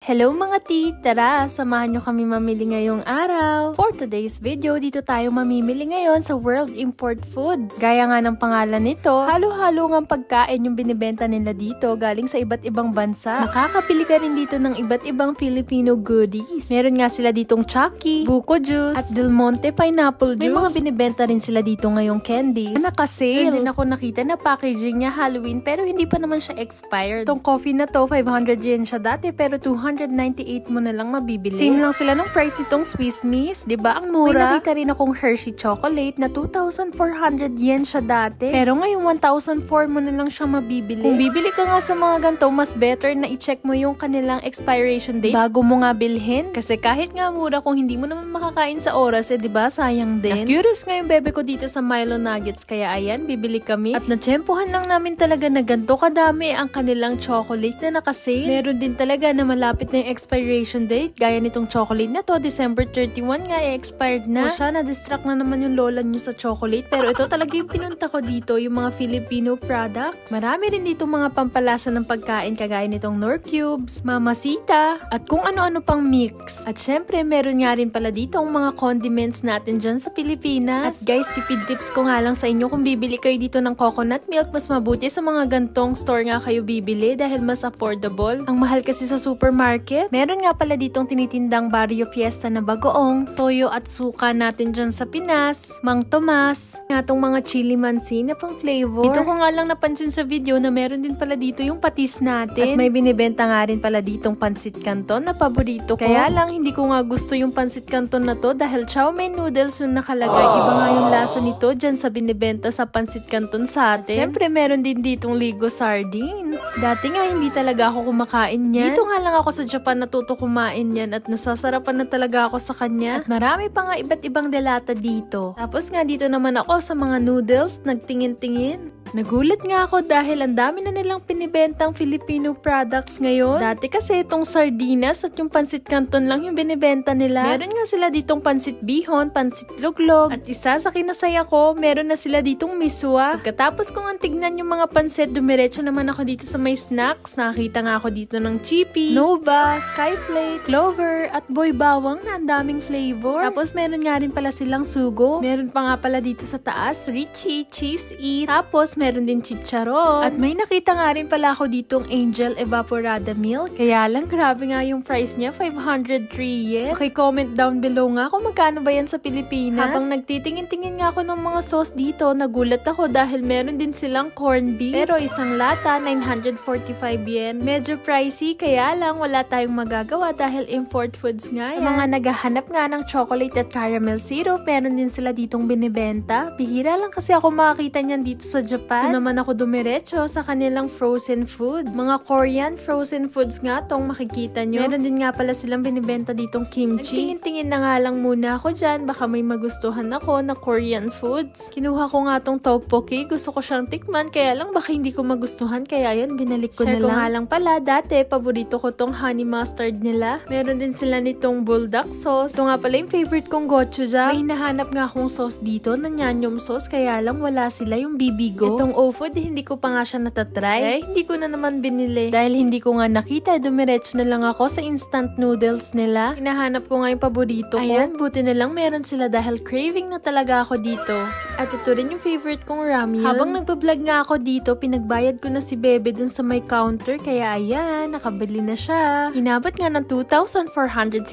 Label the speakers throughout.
Speaker 1: Hello mga tea! Tara, samahan nyo kami mamili ngayong araw. For today's video, dito tayo mamimili ngayon sa World Import Foods. Gaya nga ng pangalan nito, halo-halo ngang pagkain yung binibenta nila dito galing sa iba't ibang bansa. Makakapili ka rin dito ng iba't ibang Filipino goodies. Meron nga sila ditong Chucky, Buko Juice, at Del Monte Pineapple Juice. May mga binibenta rin sila dito ngayong candies. Naka-sale. Din ako nakita na packaging niya Halloween pero hindi pa naman siya expired. Itong coffee na to, 500 yen siya dati pero 298 mo na lang mabibili. Same lang sila ng price nitong Swiss Miss, 'di ba? Ang mura. May nakita rin akong Hershey chocolate na 2,400 yen siya dati. Pero ngayon 1,004 mo na lang siya mabibili. Kung bibili ka nga sa mga ganito, mas better na i-check mo yung kanilang expiration date bago mo nga bilhin. Kasi kahit nga mura, kung hindi mo naman makakain sa oras, 'di ba? Sayang din. Na-curious nga yung bebe ko dito sa Milo Nuggets, kaya ayan, bibili kami. At natsyempohan lang namin talaga na ganito kadami ang kanilang chocolate na naka-sale. Meron din talaga na malapit na yung expiration date. Gaya nitong chocolate na to, December 31 nga, expired na. O siya, na-distract na naman yung lola nyo sa chocolate. Pero ito talaga yung pinunta ko dito, yung mga Filipino products. Marami rin dito mga pampalasa ng pagkain, kagaya nitong Knorr Cubes, Mamacita, at kung ano-ano pang mix. At syempre, meron nga rin pala dito ang mga condiments natin dyan sa Pilipinas. At guys, tipid tips ko nga lang sa inyo, kung bibili kayo dito ng coconut milk, mas mabuti sa mga gantong store nga kayo bibili dahil mas affordable. Ang mahal kasi sa supermarket. Meron nga pala ditong tinitindang Barrio Fiesta na bagoong, toyo at suka natin dyan sa Pinas, Mang Tomas, nga tong mga chili mansi na pang flavor. Dito ko nga lang napansin sa video na meron din pala dito yung patis natin. At may binibenta nga rin pala ditong pansit canton na paborito ko. Kaya lang hindi ko nga gusto yung pansit canton na to dahil chow mein noodles yung nakalagay. Iba nga yung lasa nito dyan sa binibenta sa pansit canton sa atin. Syempre meron din ditong Ligo sardines. Dati nga hindi talaga ako kumakain yan. Dito nga lang ako sa Japan natuto kumain yan at nasasarapan na talaga ako sa kanya. At marami pa nga iba't ibang delata dito. Tapos nga dito naman ako sa mga noodles, nagtingin-tingin. Nagulat nga ako dahil ang dami na nilang pinibentang Filipino products ngayon. Dati kasi itong sardinas at yung pansit canton lang yung binibenta nila. Meron nga sila ditong pansit bihon, pansit luglog, at isa sa kinasaya ko, meron na sila ditong miswa. Pagkatapos kong ang tignan yung mga pansit, dumiretso naman ako dito sa may snacks. Nakakita nga ako dito ng Chippy, Nova, Skyflake, Clover, at Boy Bawang na ang daming flavor. Tapos meron nga rin pala silang sugo. Meron pa nga pala dito sa taas, Richie, Cheese Eat. Tapos meron din chicharon. At may nakita nga rin pala ako ditong Angel Evaporada Milk. Kaya lang, grabe nga yung price niya, 503 yen. Okay, comment down below nga kung magkano ba yan sa Pilipinas. Habang nagtitingin-tingin nga ako ng mga sauce dito, nagulat ako dahil meron din silang corned beef. Pero isang lata, 945 yen. Medyo pricey, kaya lang wala tayong magagawa dahil import foods nga yan. Mga naghahanap nga ng chocolate at caramel syrup, meron din sila ditong binibenta. Bihira lang kasi ako makakita niyan dito sa Japan. Ito naman ako dumiretso sa kanilang frozen foods. Mga Korean frozen foods nga tong makikita nyo. Meron din nga pala silang binibenta ditong kimchi. Tingin-tingin na nga lang muna ako dyan. Baka may magustuhan ako na Korean foods. Kinuha ko nga tong tteokbokki. Gusto ko siyang tikman. Kaya lang baka hindi ko magustuhan. Kaya yun, binalik ko na lang. Share ko nga lang pala. Dati, paborito ko tong honey mustard nila. Meron din sila nitong bulldog sauce. Ito nga pala yung favorite kong gochujang. May hinahanap nga akong sauce dito na nyanyom sauce. Kaya lang wala sila yung bibigo. Itong O-food, hindi ko pa nga siya natatry. Hindi ko na naman binili. Dahil hindi ko nga nakita, dumiretso na lang ako sa instant noodles nila. Hinahanap ko nga yung paborito ko. Ayan, buti na lang meron sila dahil craving na talaga ako dito. At ito rin yung favorite kong ramyun. Habang nagbablog nga ako dito, pinagbayad ko na si Bebe dun sa may counter. Kaya ayan, nakabili na siya. Inabot nga ng 2,465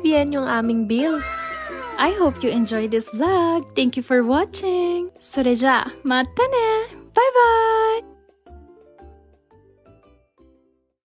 Speaker 1: yen yung aming bill. I hope you enjoyed this vlog. Thank you for watching. それじゃあ、またね. Bye bye!